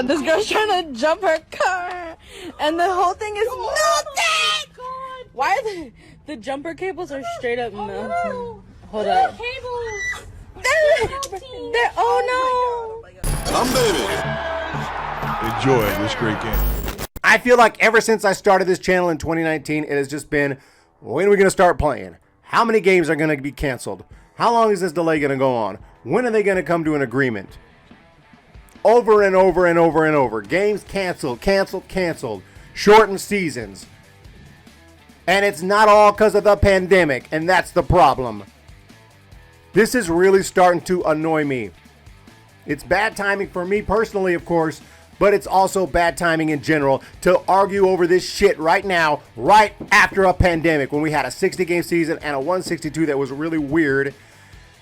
this girl's trying to jump her car, and the whole thing is melting. God. Why are the jumper cables are straight up melting? No. Hold up. Cables. They're oh no. Come, baby. Enjoy this great game. I feel like ever since I started this channel in 2019, it has just been, when are we going to start playing? How many games are going to be canceled? How long is this delay going to go on? When are they going to come to an agreement? Over and over and over and over. Games canceled. Shortened seasons. And it's not all because of the pandemic, and that's the problem. This is really starting to annoy me. It's bad timing for me personally, of course, but it's also bad timing in general to argue over this shit right now, right after a pandemic, when we had a 60-game season and a 162 that was really weird.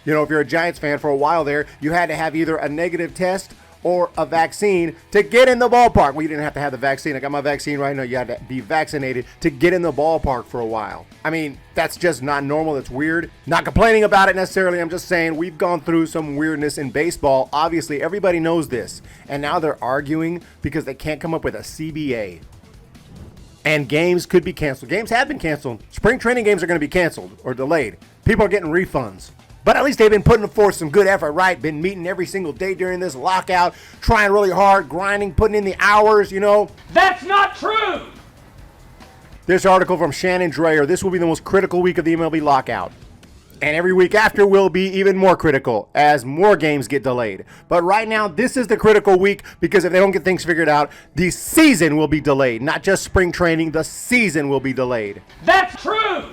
You know, if you're a Giants fan, for a while there, you had to have either a negative test or a vaccine to get in the ballpark. Well, you didn't have to have the vaccine. I got my vaccine right now. You had to be vaccinated to get in the ballpark for a while. I mean, that's just not normal. That's weird. Not complaining about it necessarily. I'm just saying we've gone through some weirdness in baseball. Obviously, everybody knows this. And now they're arguing because they can't come up with a CBA. And games could be canceled. Games have been canceled. Spring training games are going to be canceled or delayed. People are getting refunds. But at least they've been putting forth some good effort, right? Been meeting every single day during this lockout, trying really hard, grinding, putting in the hours, you know. That's not true! This article from Shannon Dreyer, this will be the most critical week of the MLB lockout. And every week after will be even more critical as more games get delayed. But right now, this is the critical week because if they don't get things figured out, the season will be delayed. Not just spring training, the season will be delayed. That's true!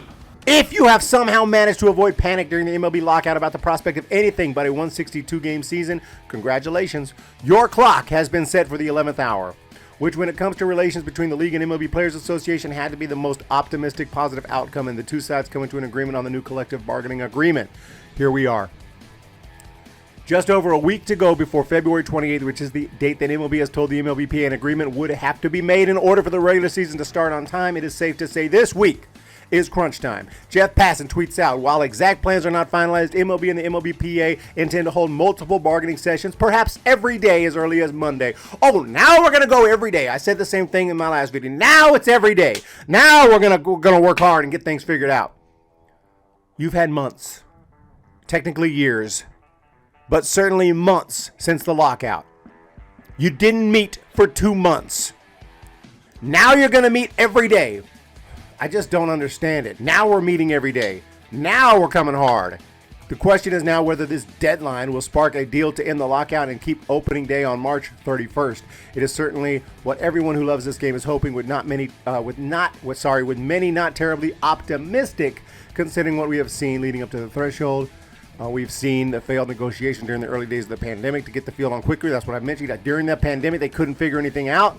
If you have somehow managed to avoid panic during the MLB lockout about the prospect of anything but a 162-game season, congratulations. Your clock has been set for the 11th hour, which when it comes to relations between the league and MLB Players Association had to be the most optimistic, positive outcome, and the two sides coming to an agreement on the new collective bargaining agreement. Here we are. Just over a week to go before February 28th, which is the date that MLB has told the MLBPA an agreement would have to be made in order for the regular season to start on time, it is safe to say this week is crunch time. Jeff Passan tweets out, while exact plans are not finalized, MLB and the MLBPA intend to hold multiple bargaining sessions, perhaps every day as early as Monday. Oh, now we're going to go every day. I said the same thing in my last video. Now it's every day. Now we're going to work hard and get things figured out. You've had months, technically years, but certainly months since the lockout. You didn't meet for 2 months. Now you're going to meet every day. I just don't understand it. Now we're meeting every day. Now we're coming hard. The question is now whether this deadline will spark a deal to end the lockout and keep opening day on March 31st. It is certainly what everyone who loves this game is hoping, with many not terribly optimistic, considering what we have seen leading up to the threshold. We've seen the failed negotiation during the early days of the pandemic to get the field on quicker. That's what I mentioned. That during the pandemic, they couldn't figure anything out.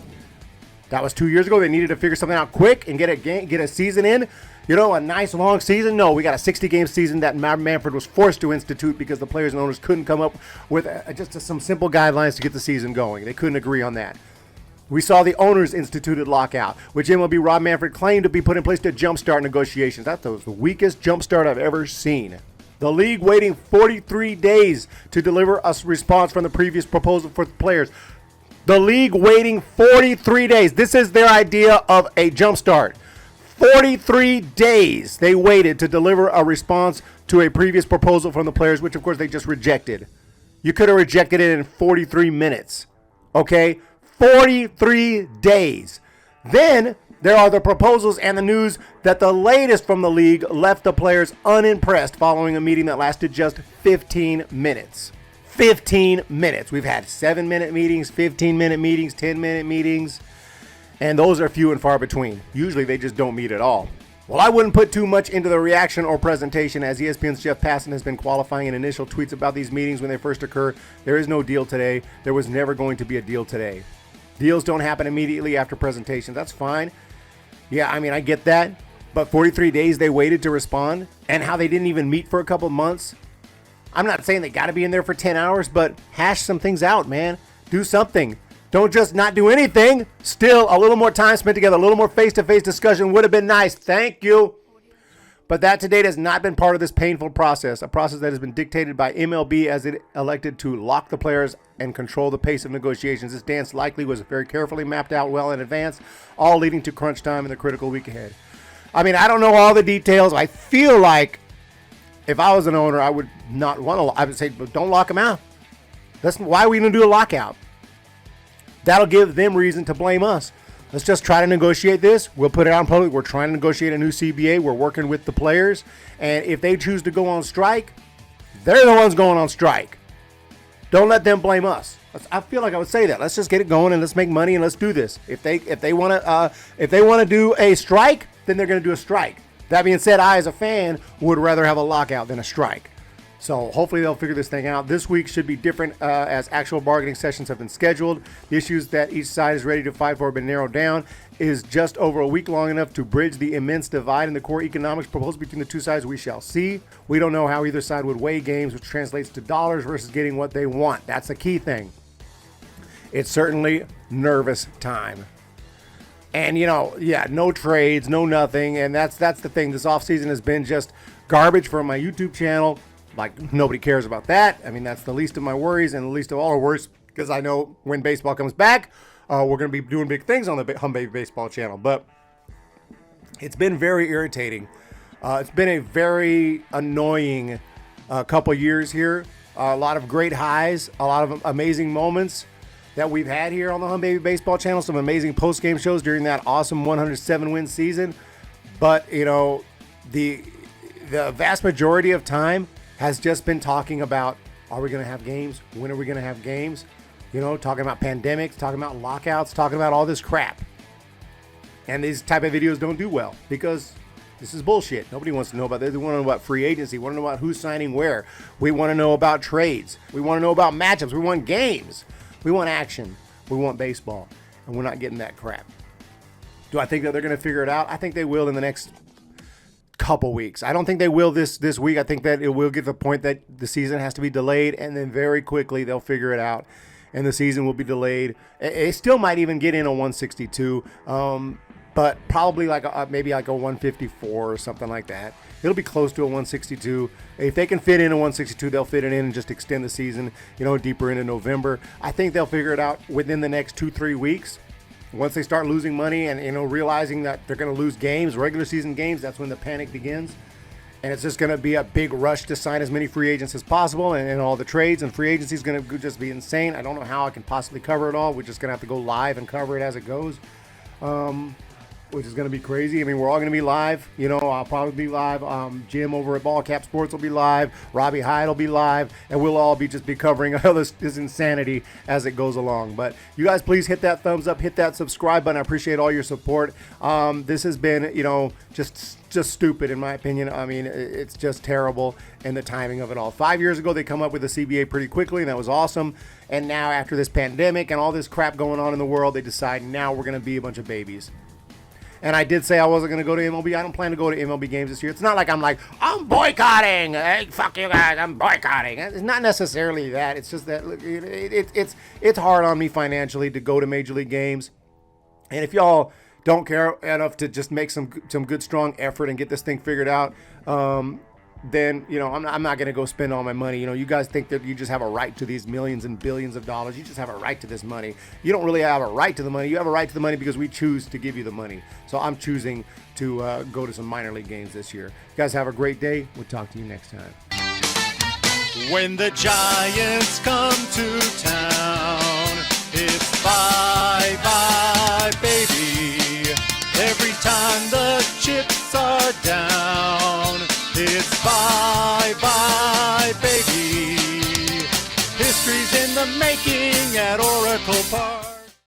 That was 2 years ago. They needed to figure something out quick and get a season in. You know, a nice long season. No, we got a 60-game season that Manfred was forced to institute because the players and owners couldn't come up with just some simple guidelines to get the season going. They couldn't agree on that. We saw the owners instituted lockout, which MLB Rob Manfred claimed to be put in place to jumpstart negotiations. That was the weakest jumpstart I've ever seen. The league waiting 43 days to deliver a response from the previous proposal for the players. The league waiting 43 days. This is their idea of a jumpstart. 43 days they waited to deliver a response to a previous proposal from the players, which of course they just rejected. You could have rejected it in 43 minutes. Okay? 43 days. Then there are the proposals and the news that the latest from the league left the players unimpressed following a meeting that lasted just 15 minutes. 15 minutes. We've had 7-minute meetings, 15-minute meetings, 10-minute meetings, and those are few and far between. Usually they just don't meet at all. Well, I wouldn't put too much into the reaction or presentation, as ESPN's Jeff Passan has been qualifying in initial tweets about these meetings when they first occur. There is no deal today. There was never going to be a deal today. Deals don't happen immediately after presentation. That's fine. Yeah, I mean, I get that. But 43 days they waited to respond, and how they didn't even meet for a couple months. I'm not saying they got to be in there for 10 hours, but hash some things out, man. Do something. Don't just not do anything. Still, a little more time spent together, a little more face-to-face discussion would have been nice. Thank you. But that to date has not been part of this painful process, a process that has been dictated by MLB as it elected to lock the players and control the pace of negotiations. This dance likely was very carefully mapped out well in advance, all leading to crunch time in the critical week ahead. I mean, I don't know all the details. I feel like if I was an owner, I would not want to. I would say, don't lock them out. That's why we don't do a lockout. That'll give them reason to blame us. Let's just try to negotiate this. We'll put it out in public. We're trying to negotiate a new CBA. We're working with the players. And if they choose to go on strike, they're the ones going on strike. Don't let them blame us. I feel like I would say that. Let's just get it going and let's make money and let's do this. If they want to do a strike, then they're going to do a strike. That being said, I as a fan would rather have a lockout than a strike. So hopefully they'll figure this thing out. This week should be different as actual bargaining sessions have been scheduled. The issues that each side is ready to fight for have been narrowed down. Is just over a week long enough to bridge the immense divide in the core economics proposed between the two sides? We shall see. We don't know how either side would weigh games, which translates to dollars versus getting what they want. That's the key thing. It's certainly nervous time. And, no trades, no nothing. And that's the thing. This offseason has been just garbage for my YouTube channel. Like, nobody cares about that. I mean, that's the least of my worries and the least of all our worries, because I know when baseball comes back, we're going to be doing big things on the Humm Baseball channel. But it's been very irritating. It's been a very annoying couple years here. A lot of great highs, a lot of amazing moments that we've had here on the Humm Baseball channel. Some amazing post-game shows during that awesome 107-win season. But, the vast majority of time has just been talking about, are we going to have games? When are we going to have games? Talking about pandemics, talking about lockouts, talking about all this crap. And these type of videos don't do well because this is bullshit. Nobody wants to know about this. They want to know about free agency. We want to know about who's signing where. We want to know about trades. We want to know about matchups. We want games. We want action. We want baseball. And we're not getting that crap. Do I think that they're going to figure it out? I think they will in the next couple weeks. I don't think they will this week. I think that it will get to the point that the season has to be delayed, and then very quickly they'll figure it out, and the season will be delayed. It still might even get in a 162, but probably maybe like a 154 or something like that. It'll be close to a 162. If they can fit in a 162, they'll fit it in and just extend the season, deeper into November. I think they'll figure it out within the next 2-3 weeks. Once they start losing money and realizing that they're going to lose games, regular season games, that's when the panic begins. And it's just going to be a big rush to sign as many free agents as possible, and all the trades and free agency is going to just be insane. I don't know how I can possibly cover it all. We're just going to have to go live and cover it as it goes, which is going to be crazy. I mean, we're all going to be live. I'll probably be live. Jim over at Ball Cap Sports will be live. Robbie Hyde will be live. And we'll all be covering all this insanity as it goes along. But you guys, please hit that thumbs up. Hit that subscribe button. I appreciate all your support. This has been, just stupid in my opinion. I mean, it's just terrible. And the timing of it all. 5 years ago, they come up with a CBA pretty quickly. And that was awesome. And now after this pandemic and all this crap going on in the world, they decide now we're going to be a bunch of babies. And I did say I wasn't going to go to MLB. I don't plan to go to MLB games this year. It's not like I'm boycotting. Hey, fuck you guys, I'm boycotting. It's not necessarily that. It's just that it's hard on me financially to go to Major League games. And if y'all don't care enough to just make some good, strong effort and get this thing figured out, then, I'm not going to go spend all my money. You guys think that you just have a right to these millions and billions of dollars. You just have a right to this money. You don't really have a right to the money. You have a right to the money because we choose to give you the money. So I'm choosing to go to some minor league games this year. You guys have a great day. We'll talk to you next time. When the Giants come to town, it's bye-bye, baby. Every time the chips are down, it's bye-bye, baby. History's in the making at Oracle Park.